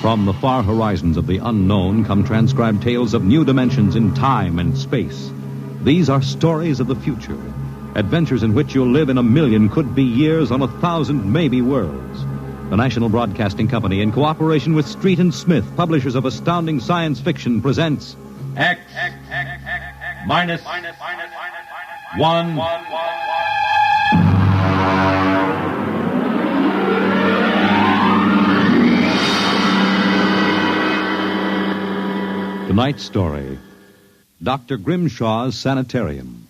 From the far horizons of the unknown come transcribed tales of new dimensions in time and space. These are stories of the future, adventures in which you'll live in 1,000,000 could-be years on 1,000 maybe worlds. The National Broadcasting Company, in cooperation with Street and Smith, publishers of astounding science fiction, presents X minus 1. Tonight's story, Dr. Grimshaw's Sanatorium.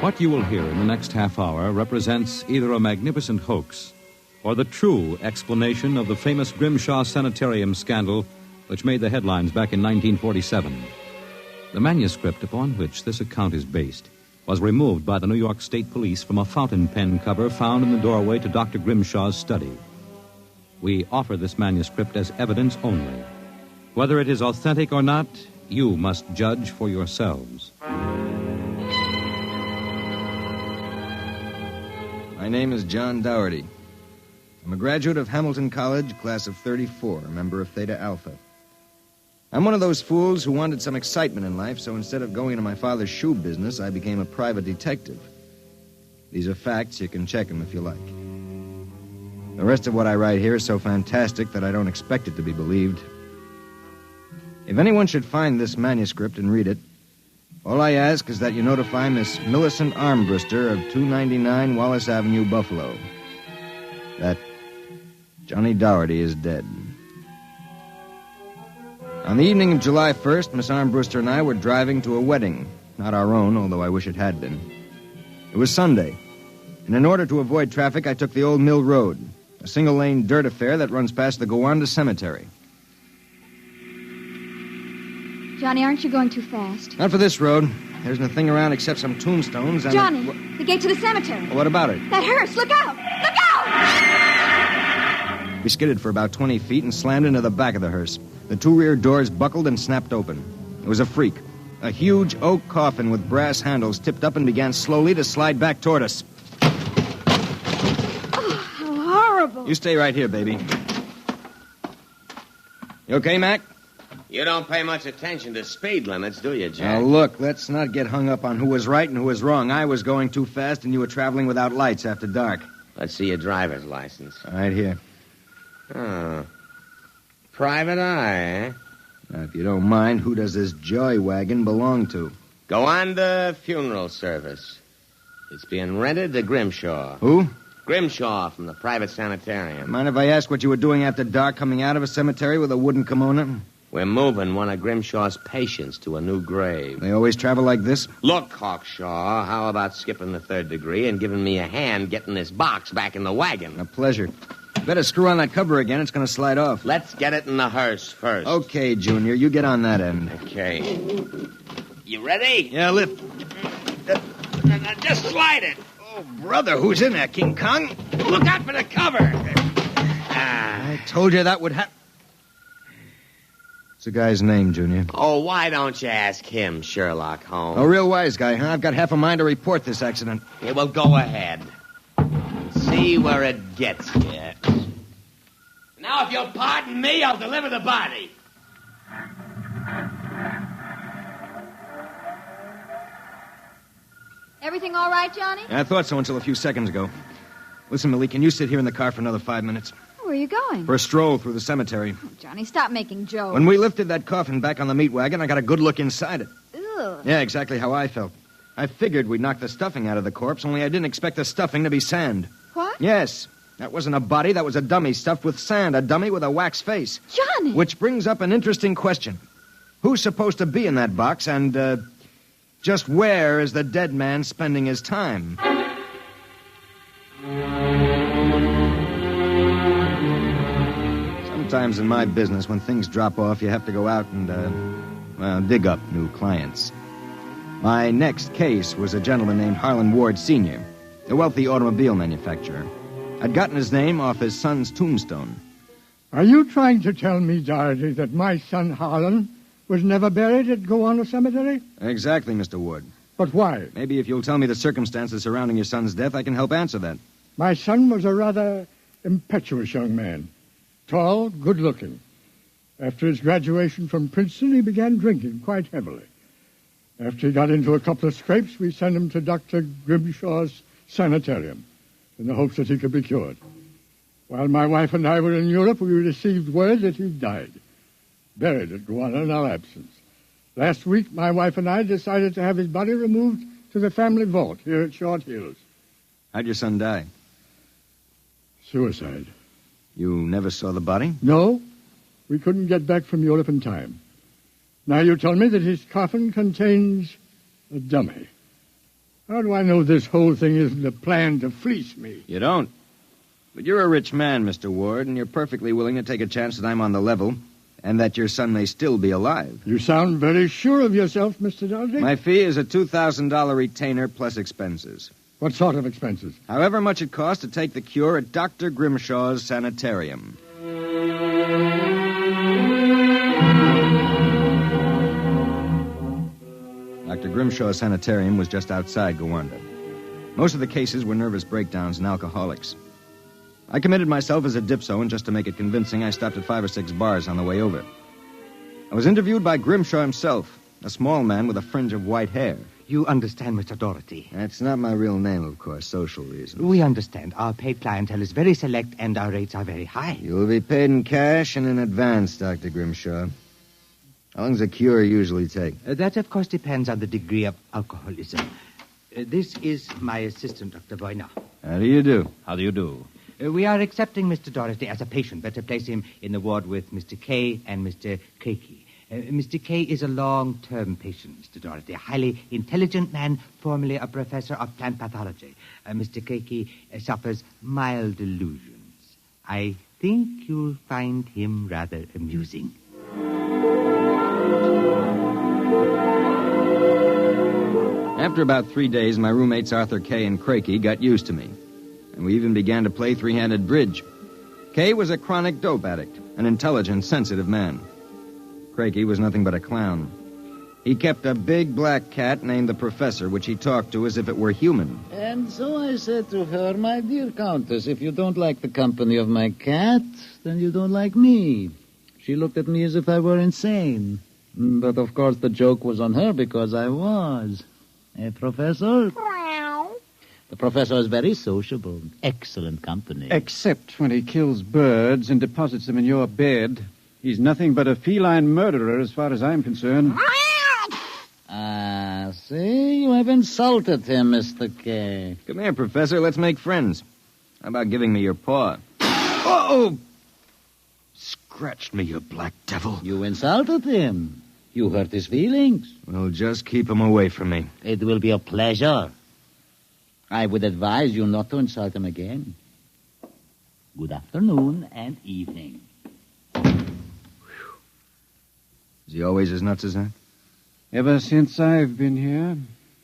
What you will hear in the next half hour represents either a magnificent hoax or the true explanation of the famous Grimshaw Sanitorium scandal which made the headlines back in 1947. The manuscript upon which this account is based was removed by the New York State Police from a fountain pen cover found in the doorway to Dr. Grimshaw's study. We offer this manuscript as evidence only. Whether it is authentic or not, you must judge for yourselves. My name is John Dougherty. I'm a graduate of Hamilton College, class of 34, a member of Theta Alpha. I'm one of those fools who wanted some excitement in life, so instead of going into my father's shoe business, I became a private detective. These are facts. You can check them if you like. The rest of what I write here is so fantastic that I don't expect it to be believed. If anyone should find this manuscript and read it, all I ask is that you notify Miss Millicent Armbruster of 299 Wallace Avenue, Buffalo, that Johnny Dougherty is dead. On the evening of July 1st, Miss Armbruster and I were driving to a wedding. Not our own, although I wish it had been. It was Sunday, and in order to avoid traffic, I took the Old Mill Road, a single-lane dirt affair that runs past the Gowanda Cemetery. Johnny, aren't you going too fast? Not for this road. There isn't a thing around except some tombstones and... Johnny, the gate to the cemetery. What about it? That hearse, look out! Look out! We skidded for about 20 feet and slammed into the back of the hearse. The two rear doors buckled and snapped open. It was a freak. A huge oak coffin with brass handles tipped up and began slowly to slide back toward us. Oh, how horrible. You stay right here, baby. You okay, Mac? You don't pay much attention to speed limits, do you, Jack? Now, look, let's not get hung up on who was right and who was wrong. I was going too fast, and you were traveling without lights after dark. Let's see your driver's license. Right here. Oh. Private eye, eh? Now, if you don't mind, who does this joy wagon belong to? Gowanda Funeral Service. It's being rented to Grimshaw. Who? Grimshaw from the private sanatorium. Mind if I ask what you were doing after dark coming out of a cemetery with a wooden kimono? We're moving one of Grimshaw's patients to a new grave. They always travel like this? Look, Hawkshaw, how about skipping the third degree and giving me a hand getting this box back in the wagon? A pleasure. Better screw on that cover again. It's going to slide off. Let's get it in the hearse first. Okay, Junior. You get on that end. Okay. You ready? Yeah, lift. Just slide it. Oh, brother, who's in there, King Kong? Look out for the cover. I told you that would happen. What's the guy's name, Junior? Oh, why don't you ask him, Sherlock Holmes? A real wise guy, huh? I've got half a mind to report this accident. Yeah, well, go ahead. See where it gets you. Now, if you'll pardon me, I'll deliver the body. Everything all right, Johnny? I thought so until a few seconds ago. Listen, Millie, can you sit here in the car for another 5 minutes? Where are you going? For a stroll through the cemetery. Oh, Johnny, stop making jokes. When we lifted that coffin back on the meat wagon, I got a good look inside it. Ugh. Yeah, exactly how I felt. I figured we'd knock the stuffing out of the corpse, only I didn't expect the stuffing to be sand. What? Yes. That wasn't a body, that was a dummy stuffed with sand, a dummy with a wax face. Johnny! Which brings up an interesting question. Who's supposed to be in that box, and, just where is the dead man spending his time? Sometimes in my business, when things drop off, you have to go out and, dig up new clients. My next case was a gentleman named Harlan Ward Sr., a wealthy automobile manufacturer. I'd gotten his name off his son's tombstone. Are you trying to tell me, Dougherty, that my son Harlan was never buried at Gowanus Cemetery? Exactly, Mr. Ward. But why? Maybe if you'll tell me the circumstances surrounding your son's death, I can help answer that. My son was a rather impetuous young man. Tall, good-looking. After his graduation from Princeton, he began drinking quite heavily. After he got into a couple of scrapes, we sent him to Dr. Grimshaw's Sanitorium in the hopes that he could be cured. While my wife and I were in Europe, we received word that he died, buried at Gowanus in our absence. Last week, my wife and I decided to have his body removed to the family vault here at Short Hills. How'd your son die? Suicide. You never saw the body? No, we couldn't get back from Europe in time. Now you tell me that his coffin contains a dummy. How do I know this whole thing isn't a plan to fleece me? You don't. But you're a rich man, Mr. Ward, and you're perfectly willing to take a chance that I'm on the level and that your son may still be alive. You sound very sure of yourself, Mr. Doherty. My fee is a $2,000 retainer plus expenses. What sort of expenses? However much it costs to take the cure at Dr. Grimshaw's Sanatorium. Dr. Grimshaw's Sanatorium was just outside Gowanda. Most of the cases were nervous breakdowns and alcoholics. I committed myself as a dipso, and just to make it convincing, I stopped at 5 or 6 bars on the way over. I was interviewed by Grimshaw himself, a small man with a fringe of white hair. You understand, Mr. Doherty. That's not my real name, of course, social reasons. We understand. Our paid clientele is very select, and our rates are very high. You'll be paid in cash and in advance, Dr. Grimshaw. How long does a cure usually take? That, of course, depends on the degree of alcoholism. This is my assistant, Dr. Boyner. How do you do? How do you do? We are accepting Mr. Doherty as a patient. Better place him in the ward with Mr. K and Mr. Keiki. Mr. K is a long-term patient, Mr. Doherty, a highly intelligent man, formerly a professor of plant pathology. Mr. Keiki suffers mild delusions. I think you'll find him rather amusing. After about 3 days, my roommates Arthur Kay and Crakey got used to me. And we even began to play three-handed bridge. Kay was a chronic dope addict, an intelligent, sensitive man. Crakey was nothing but a clown. He kept a big black cat named the Professor, which he talked to as if it were human. And so I said to her, my dear Countess, if you don't like the company of my cat, then you don't like me. She looked at me as if I were insane. But, of course, the joke was on her because I was. Professor? The professor is very sociable. Excellent company. Except when he kills birds and deposits them in your bed. He's nothing but a feline murderer as far as I'm concerned. See? You have insulted him, Mr. K. Come here, Professor. Let's make friends. How about giving me your paw? Oh! Scratched me, you black devil. You insulted him. You hurt his feelings. Well, just keep him away from me. It will be a pleasure. I would advise you not to insult him again. Good afternoon and evening. Is he always as nuts as that? Ever since I've been here.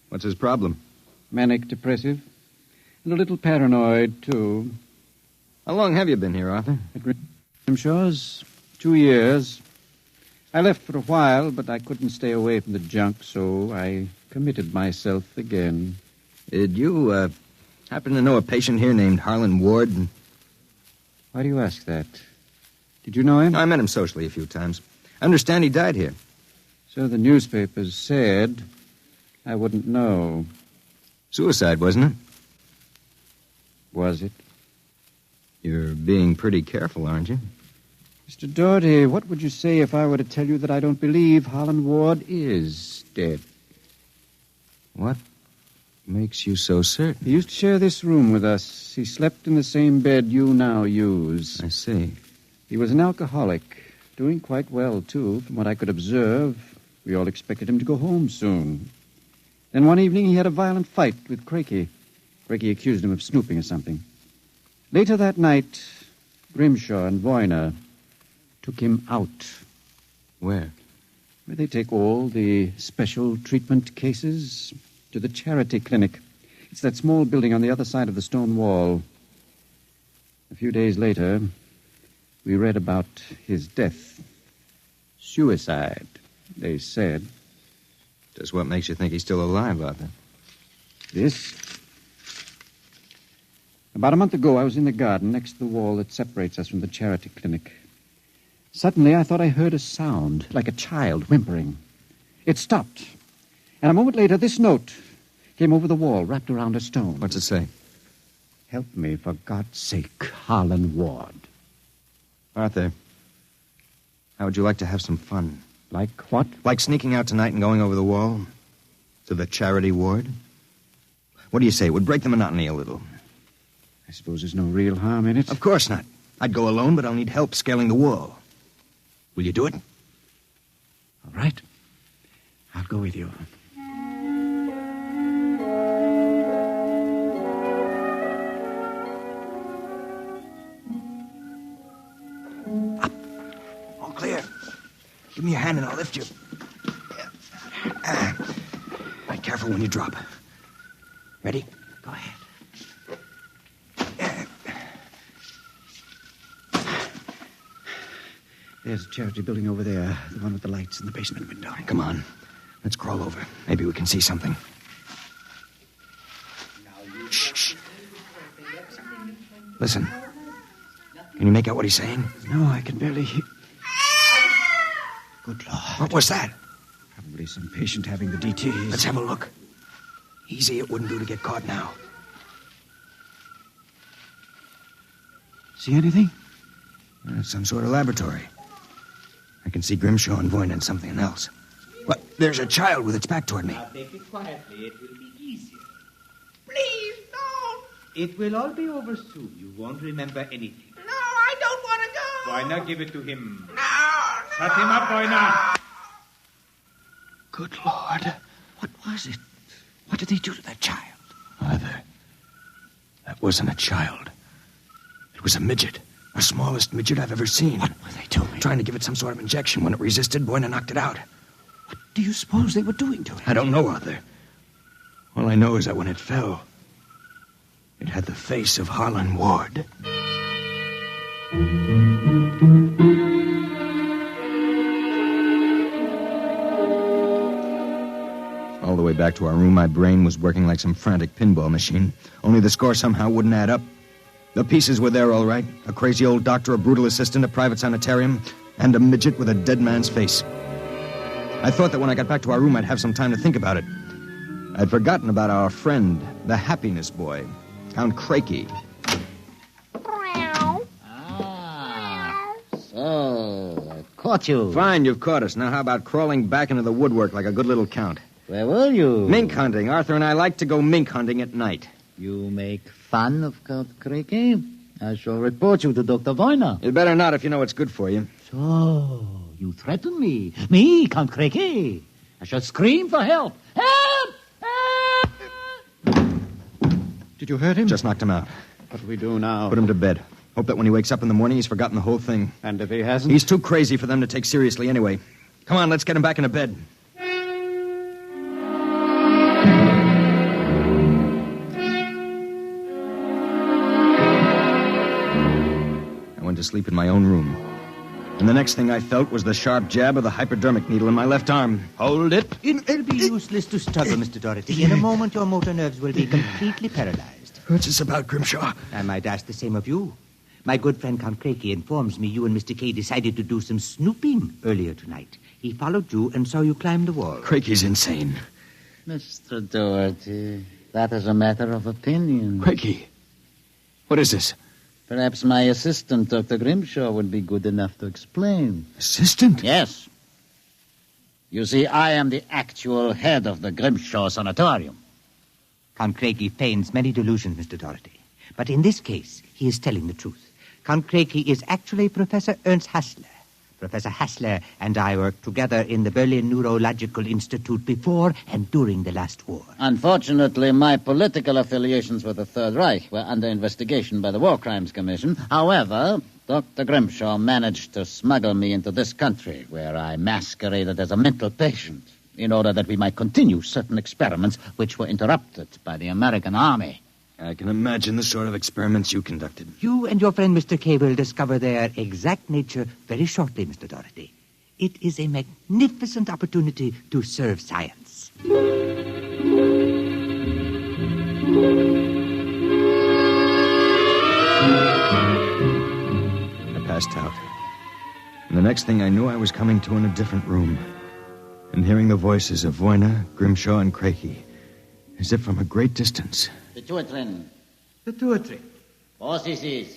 What's his problem? Manic depressive. And a little paranoid, too. How long have you been here, Arthur? At Grimshaw's 2 years. I left for a while, but I couldn't stay away from the junk, so I committed myself again. Did you, happen to know a patient here named Harlan Ward? Why do you ask that? Did you know him? I met him socially a few times. I understand he died here. So the newspapers said. I wouldn't know. Suicide, wasn't it? Was it? You're being pretty careful, aren't you? Mr. Doherty, what would you say if I were to tell you that I don't believe Harlan Ward is dead? What makes you so certain? He used to share this room with us. He slept in the same bed you now use. I see. He was an alcoholic, doing quite well, too, from what I could observe. We all expected him to go home soon. Then one evening he had a violent fight with Crakey. Crakey accused him of snooping or something. Later that night, Grimshaw and Boyner took him out. Where? Where they take all the special treatment cases to the charity clinic. It's that small building on the other side of the stone wall. A few days later, we read about his death. Suicide. They said. Just what makes you think he's still alive, Arthur? This. About a month ago, I was in the garden next to the wall that separates us from the charity clinic. Suddenly, I thought I heard a sound, like a child whimpering. It stopped. And a moment later, this note came over the wall, wrapped around a stone. What's it say? Help me, for God's sake, Harlan Ward. Arthur, how would you like to have some fun? Like what? Like sneaking out tonight and going over the wall to the charity ward? What do you say? It would break the monotony a little. I suppose there's no real harm in it. Of course not. I'd go alone, but I'll need help scaling the wall. Will you do it? All right. I'll go with you. Up. All clear. Give me your hand and I'll lift you. Right, careful when you drop. Ready? Go ahead. There's a charity building over there, the one with the lights in the basement window. Come on. Let's crawl over. Maybe we can see something. Shh. Listen. Can you make out what he's saying? No, I can barely hear. Good Lord. What was that? Probably some patient having the DTs. Let's have a look. Easy, it wouldn't do to get caught now. See anything? Some sort of laboratory. I can see Grimshaw and Voyne and something else. What? There's a child with its back toward me. Now take it quietly. It will be easier. Please, don't. It will all be over soon. You won't remember anything. No, I don't want to go. Why not give it to him? No. Shut him up, boy, now. Good Lord. What was it? What did they do to that child? Arthur, that wasn't a child. It was a midget. The smallest midget I've ever seen. What were they doing? Trying to give it some sort of injection. When it resisted, Voyne knocked it out. What do you suppose they were doing to it? I don't know, Arthur. All I know is that when it fell, it had the face of Harlan Ward. All the way back to our room, my brain was working like some frantic pinball machine. Only the score somehow wouldn't add up. The pieces were there, all right. A crazy old doctor, a brutal assistant, a private sanatorium, and a midget with a dead man's face. I thought that when I got back to our room, I'd have some time to think about it. I'd forgotten about our friend, the happiness boy, Count Crakey. So, I caught you. Fine, you've caught us. Now how about crawling back into the woodwork like a good little count? Where were you? Mink hunting. Arthur and I like to go mink hunting at night. You make fun of Count Crakey? I shall report you to Dr. Voyne. You'd better not if you know what's good for you. So, you threaten me? Me, Count Crakey? I shall scream for help. Help! Help! Did you hurt him? Just knocked him out. What do we do now? Put him to bed. Hope that when he wakes up in the morning, he's forgotten the whole thing. And if he hasn't? He's too crazy for them to take seriously anyway. Come on, let's get him back into bed. I went to sleep in my own room. And the next thing I felt was the sharp jab of the hypodermic needle in my left arm. Hold it. It'll be useless to struggle, Mr. Doherty. In a moment, your motor nerves will be completely paralyzed. What's this about, Grimshaw? I might ask the same of you. My good friend Count Crakey informs me you and Mr. K decided to do some snooping earlier tonight. He followed you and saw you climb the wall. Crakey's insane. Mr. Doherty, that is a matter of opinion. Crakey, what is this? Perhaps my assistant, Dr. Grimshaw, would be good enough to explain. Assistant? Yes. You see, I am the actual head of the Grimshaw Sanatorium. Count Crakey feigns many delusions, Mr. Doherty. But in this case, he is telling the truth. Count Crakey is actually Professor Ernst Hassler. Professor Hassler and I worked together in the Berlin Neurological Institute before and during the last war. Unfortunately, my political affiliations with the Third Reich were under investigation by the War Crimes Commission. However, Dr. Grimshaw managed to smuggle me into this country, where I masqueraded as a mental patient, in order that we might continue certain experiments which were interrupted by the American army. I can imagine the sort of experiments you conducted. You and your friend Mr. K will discover their exact nature very shortly, Mr. Doherty. It is a magnificent opportunity to serve science. I passed out. And the next thing I knew, I was coming to in a different room and hearing the voices of Voyna, Grimshaw, and Crakey, as if from a great distance. Pituitrin. Pituitary. 4 cc's.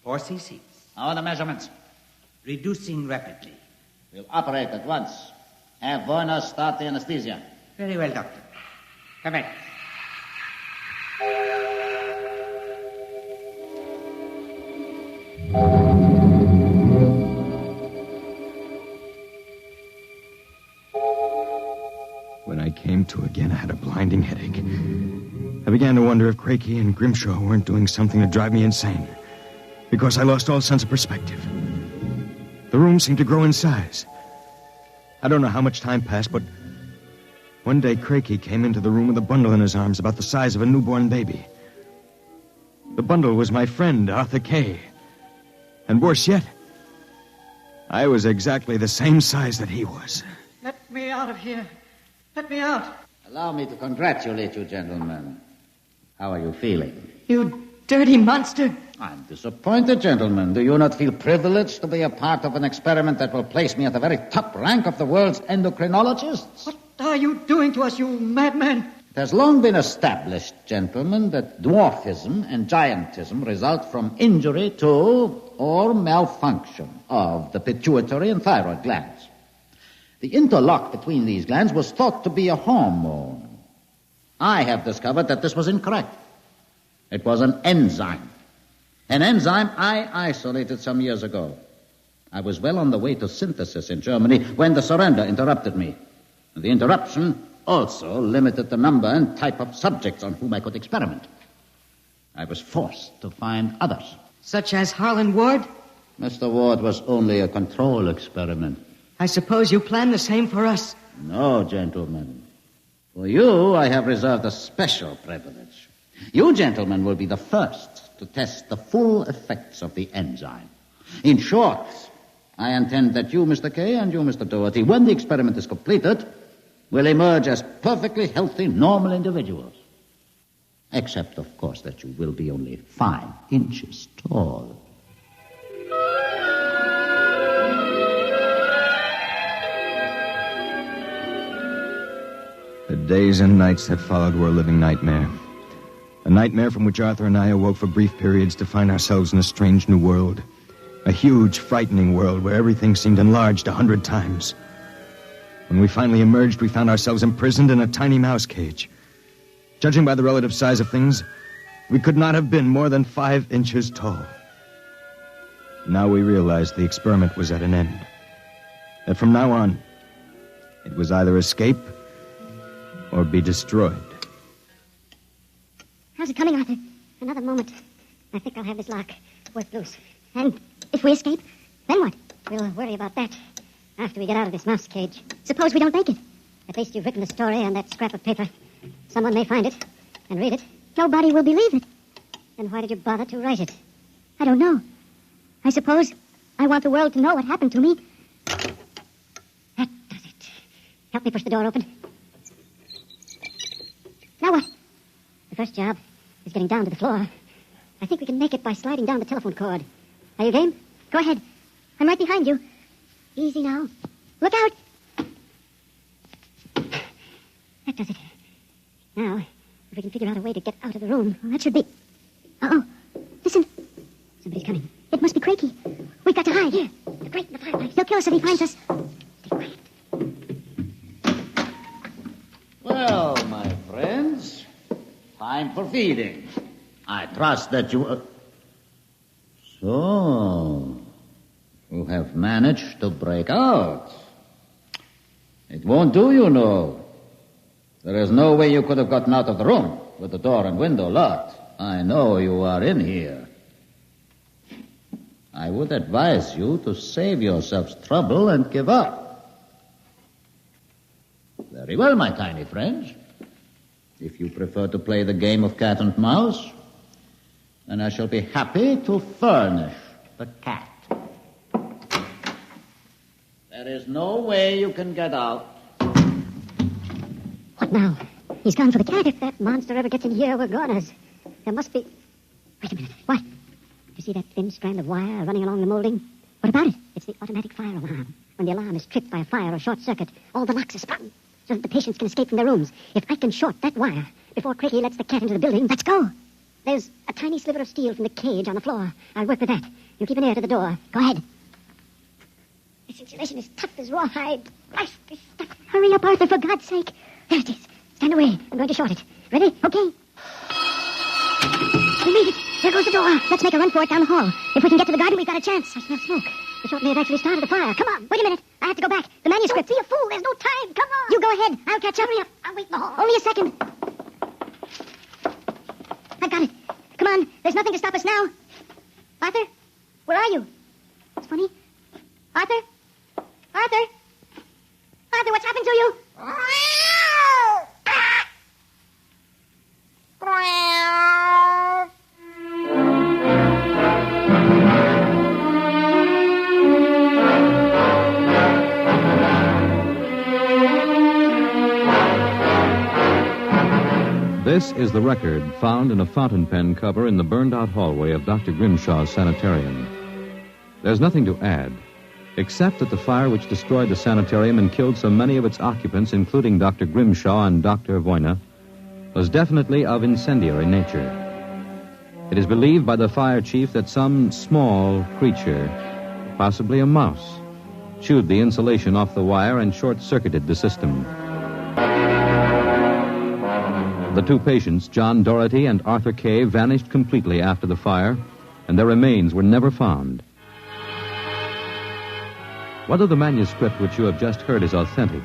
4 cc's. How are the measurements? Reducing rapidly. We'll operate at once. Have Voyna start the anesthesia. Very well, Doctor. Come back. When I came to again, I had a blinding headache. I began to wonder if Crakey and Grimshaw weren't doing something to drive me insane, because I lost all sense of perspective. The room seemed to grow in size. I don't know how much time passed, but one day Crakey came into the room with a bundle in his arms about the size of a newborn baby. The bundle was my friend, Arthur Kay. And worse yet, I was exactly the same size that he was. Let me out of here. Let me out. Allow me to congratulate you, gentlemen. How are you feeling? You dirty monster. I'm disappointed, gentlemen. Do you not feel privileged to be a part of an experiment that will place me at the very top rank of the world's endocrinologists? What are you doing to us, you madman? It has long been established, gentlemen, that dwarfism and giantism result from injury to or malfunction of the pituitary and thyroid glands. The interlock between these glands was thought to be a hormone. I have discovered that this was incorrect. It was an enzyme. An enzyme I isolated some years ago. I was well on the way to synthesis in Germany when the surrender interrupted me. The interruption also limited the number and type of subjects on whom I could experiment. I was forced to find others. Such as Harlan Ward? Mr. Ward was only a control experiment. I suppose you plan the same for us. No, gentlemen. For you, I have reserved a special privilege. You, gentlemen, will be the first to test the full effects of the enzyme. In short, I intend that you, Mr. Kay, and you, Mr. Doherty, when the experiment is completed, will emerge as perfectly healthy, normal individuals. Except, of course, that you will be only 5 inches tall. The days and nights that followed were a living nightmare. A nightmare from which Arthur and I awoke for brief periods to find ourselves in a strange new world. A huge, frightening world where everything seemed enlarged 100 times. When we finally emerged, we found ourselves imprisoned in a tiny mouse cage. Judging by the relative size of things, we could not have been more than 5 inches tall. Now we realized the experiment was at an end. That from now on, it was either escape or be destroyed. How's it coming, Arthur? Another moment. I think I'll have this lock worked loose. And if we escape, then what? We'll worry about that after we get out of this mouse cage. Suppose we don't make it. At least you've written the story on that scrap of paper. Someone may find it and read it. Nobody will believe it. Then why did you bother to write it? I don't know. I suppose I want the world to know what happened to me. That does it. Help me push the door open. Now what? The first job is getting down to the floor. I think we can make it by sliding down the telephone cord. Are you game? Go ahead. I'm right behind you. Easy now. Look out! That does it. Now, if we can figure out a way to get out of the room, well, that should be... Uh-oh. Listen. Somebody's coming. It must be Crakey. We've got to hide. Here. The grate in the fireplace. He'll kill us if he finds us. Stay quiet. Well, my friends, time for feeding. I trust that you... So, you have managed to break out. It won't do, you know. There is no way you could have gotten out of the room with the door and window locked. I know you are in here. I would advise you to save yourselves trouble and give up. Very well, my tiny friends. If you prefer to play the game of cat and mouse, then I shall be happy to furnish the cat. There is no way you can get out. What now? He's gone for the cat. If that monster ever gets in here, we're goners. There must be... Wait a minute. What? You see that thin strand of wire running along the molding? What about it? It's the automatic fire alarm. When the alarm is tripped by a fire or short circuit, all the locks are sprung so that the patients can escape from their rooms. If I can short that wire before Cricky lets the cat into the building, let's go. There's a tiny sliver of steel from the cage on the floor. I'll work with that. You keep an ear to the door. Go ahead. This insulation is tough as rawhide. Life is stuck. Hurry up, Arthur, for God's sake. There it is. Stand away. I'm going to short it. Ready? Okay. We made it. There goes the door. Let's make a run for it down the hall. If we can get to the garden, we've got a chance. I smell smoke. The short may have actually started a fire. Come on. Wait a minute. I have to go back. The manuscript. Don't be a fool. There's no time. Come on. You go ahead. I'll catch up. Hurry up. I'll wait in the hall. Only a second. I've got it. Come on. There's nothing to stop us now. Arthur? Where are you? It's funny. Arthur? Arthur? Arthur, what's happened to you? This is the record found in a fountain pen cover in the burned-out hallway of Dr. Grimshaw's sanatorium. There's nothing to add, except that the fire which destroyed the sanatorium and killed so many of its occupants, including Dr. Grimshaw and Dr. Voyna, was definitely of incendiary nature. It is believed by the fire chief that some small creature, possibly a mouse, chewed the insulation off the wire and short-circuited the system. The two patients, John Doherty and Arthur Kay, vanished completely after the fire, and their remains were never found. Whether the manuscript which you have just heard is authentic,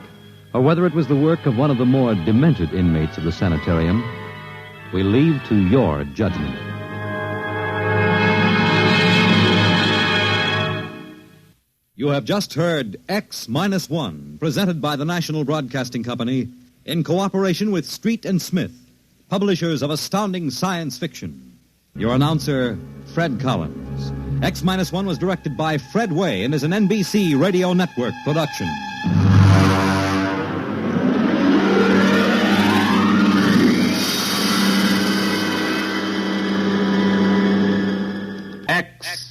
or whether it was the work of one of the more demented inmates of the sanatorium, we leave to your judgment. You have just heard X-1, presented by the National Broadcasting Company in cooperation with Street and Smith, publishers of astounding science fiction. Your announcer, Fred Collins. X-1 was directed by Fred Way and is an NBC Radio Network production. X-1.